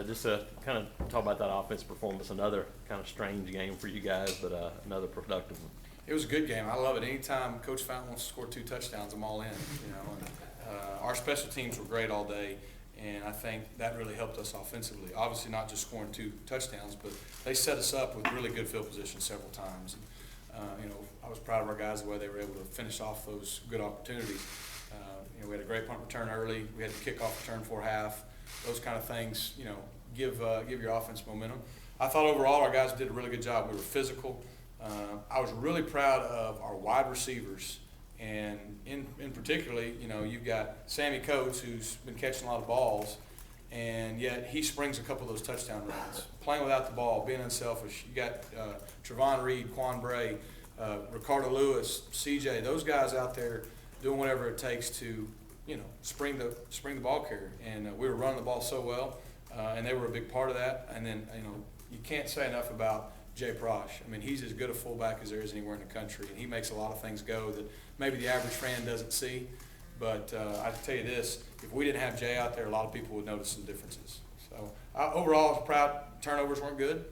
Just to kind of talk about that offense performance, another kind of strange game for you guys, but another productive one. It was a good game. I love it. Anytime Coach Fountain wants to score 2 touchdowns, I'm all in. And, our special teams were great all day, and I think that really helped us offensively. Obviously, not just scoring 2 touchdowns, but they set us up with really good field position several times. And, I was proud of our guys the way they were able to finish off those good opportunities. We had a great punt return early. We had the kickoff return for half. Those kind of things, give your offense momentum. I thought overall our guys did a really good job. We were physical. I was really proud of our wide receivers, and in particularly, you've got Sammie Coates, who's been catching a lot of balls, and yet he springs a couple of those touchdown runs. Playing without the ball, being unselfish. You got Trovon Reed, Quan Bray, Ricardo Louis, CJ, those guys out there doing whatever it takes to, spring the ball carrier. And we were running the ball so well, and they were a big part of that. And then, you can't say enough about Jay Prosh. I mean, he's as good a fullback as there is anywhere in the country, and he makes a lot of things go that maybe the average fan doesn't see. But I can tell you this, if we didn't have Jay out there, a lot of people would notice some differences. So overall, I was proud. Turnovers weren't good.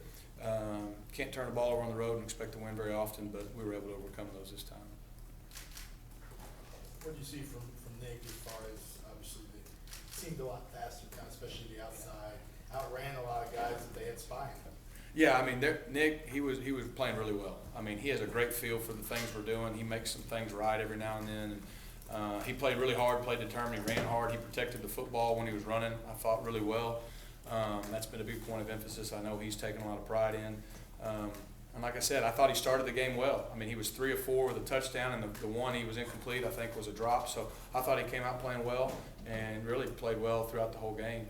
Can't turn the ball over on the road and expect to win very often, but we were able to overcome those this time. What do you see from Nick as far as, obviously, they seemed a lot faster, especially the outside, outran a lot of guys that they had spying? Yeah, I mean, Nick, he was playing really well. I mean, he has a great feel for the things we're doing. He makes some things right every now and then. And he played really hard, played determined, he ran hard. He protected the football when he was running, I thought, really well. That's been a big point of emphasis. I know he's taken a lot of pride in. And like I said, I thought he started the game well. I mean, he was 3 of 4 with a touchdown, and the one he was incomplete, I think, was a drop. So I thought he came out playing well and really played well throughout the whole game.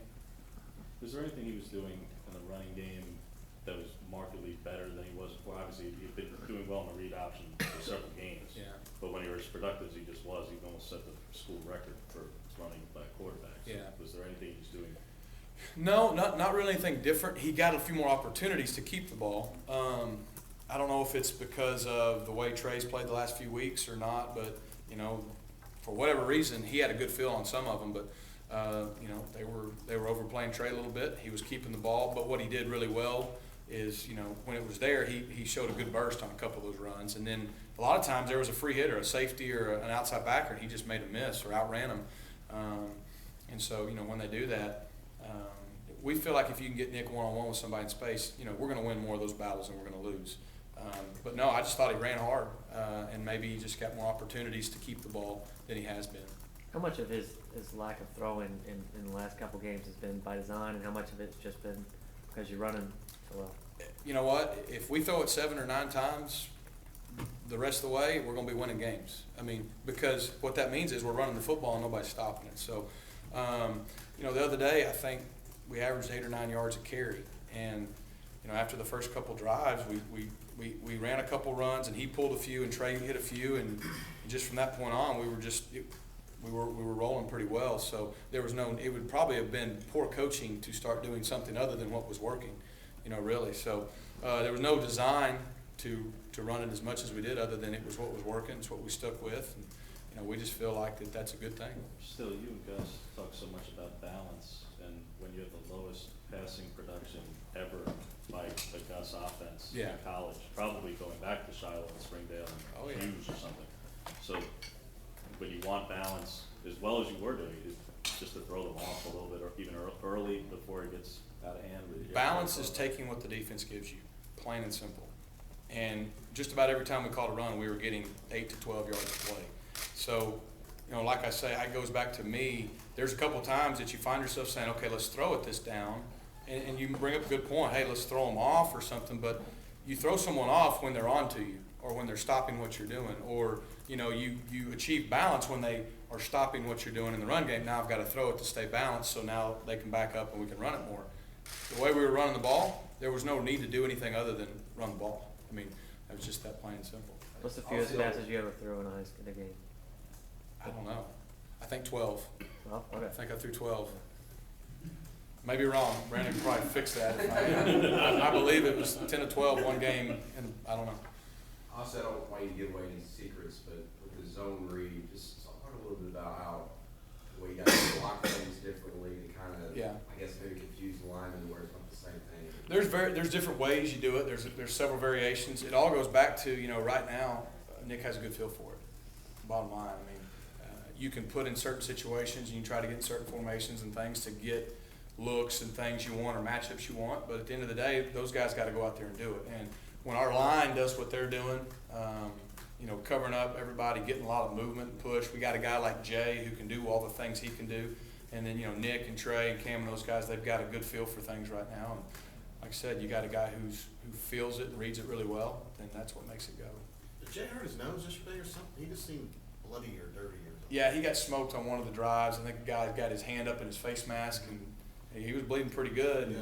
Was there anything he was doing in the running game that was markedly better than he was before? Obviously, he'd been doing well in the read option for several games. Yeah. But when he was as productive as he just was, he almost set the school record for running by quarterbacks. Yeah. Was there anything he was doing? No, not really anything different. He got a few more opportunities to keep the ball. I don't know if it's because of the way Trey's played the last few weeks or not, but, for whatever reason, he had a good feel on some of them, but, they were overplaying Trey a little bit. He was keeping the ball, but what he did really well is, when it was there, he showed a good burst on a couple of those runs. And then a lot of times there was a free hitter, a safety or an outside backer, and he just made a miss or outran him. And so, when they do that, we feel like if you can get Nick one-on-one with somebody in space, we're going to win more of those battles than we're going to lose. But no, I just thought he ran hard, and maybe he just got more opportunities to keep the ball than he has been. How much of his lack of throwing in the last couple games has been by design, and how much of it's just been because you're running so well? You know what? If we throw it 7 or 9 times the rest of the way, we're going to be winning games. I mean, because what that means is we're running the football and nobody's stopping it. So, the other day I think we averaged 8 or 9 yards a carry, and after the first couple drives, we ran a couple runs, and he pulled a few, and Trey hit a few, and just from that point on, we were rolling pretty well. So there was it would probably have been poor coaching to start doing something other than what was working, really. So there was no design to run it as much as we did, other than it was what was working. It's what we stuck with, and we just feel like that's a good thing. Still, you and Gus talk so much about balance, and when you have the lowest passing production ever by the Gus offense in college, probably going back to Shiloh and Springdale and Hughes or something. So when you want balance, as well as you were doing, it's just to throw them off a little bit, or even early before it gets out of hand. Balance is taking what the defense gives you, plain and simple. And just about every time we caught a run, we were getting 8 to 12 yards of play. So, like I say, it goes back to me. There's a couple of times that you find yourself saying, okay, let's throw it this down. And you bring up a good point. Hey, let's throw them off or something. But you throw someone off when they're onto you, or when they're stopping what you're doing, or you achieve balance when they are stopping what you're doing in the run game. Now I've got to throw it to stay balanced, so now they can back up and we can run it more. The way we were running the ball, there was no need to do anything other than run the ball. I mean, it was just that plain and simple. What's the fewest passes you ever threw in a game? I don't know. I think 12. Well, okay. I think I threw 12. Maybe wrong. Brandon can probably fix that. I believe it was 10 to 12 one game, and I don't know. Honestly, I don't want you to give away any secrets, but with the zone read, just talk a little bit about how the way you guys block things differently to kind of, I guess, maybe confuse use linemen where it's not the same thing? There's different ways you do it. There's several variations. It all goes back to, right now, Nick has a good feel for it. Bottom line, I mean, you can put in certain situations and you try to get in certain formations and things to get looks and things you want or matchups you want, but at the end of the day, those guys got to go out there and do it. And when our line does what they're doing, covering up everybody, getting a lot of movement and push, we got a guy like Jay who can do all the things he can do. And then, Nick and Trey and Cam and those guys, they've got a good feel for things right now. And like I said, you got a guy who feels it and reads it really well, and that's what makes it go. Did Jay hurt his nose yesterday or something? He just seemed bloody or dirty or something. Yeah, he got smoked on one of the drives. I think the guy got his hand up in his face mask, and he was bleeding pretty good.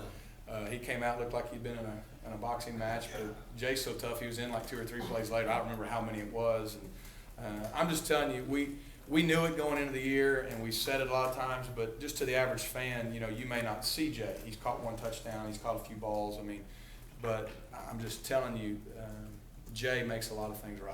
Yeah. He came out, looked like he'd been in a boxing match, but Jay's so tough, he was in like 2 or 3 plays later. I don't remember how many it was. And I'm just telling you, we knew it going into the year, and we said it a lot of times, but just to the average fan, you may not see Jay. He's caught 1 touchdown, he's caught a few balls, but I'm just telling you, Jay makes a lot of things right.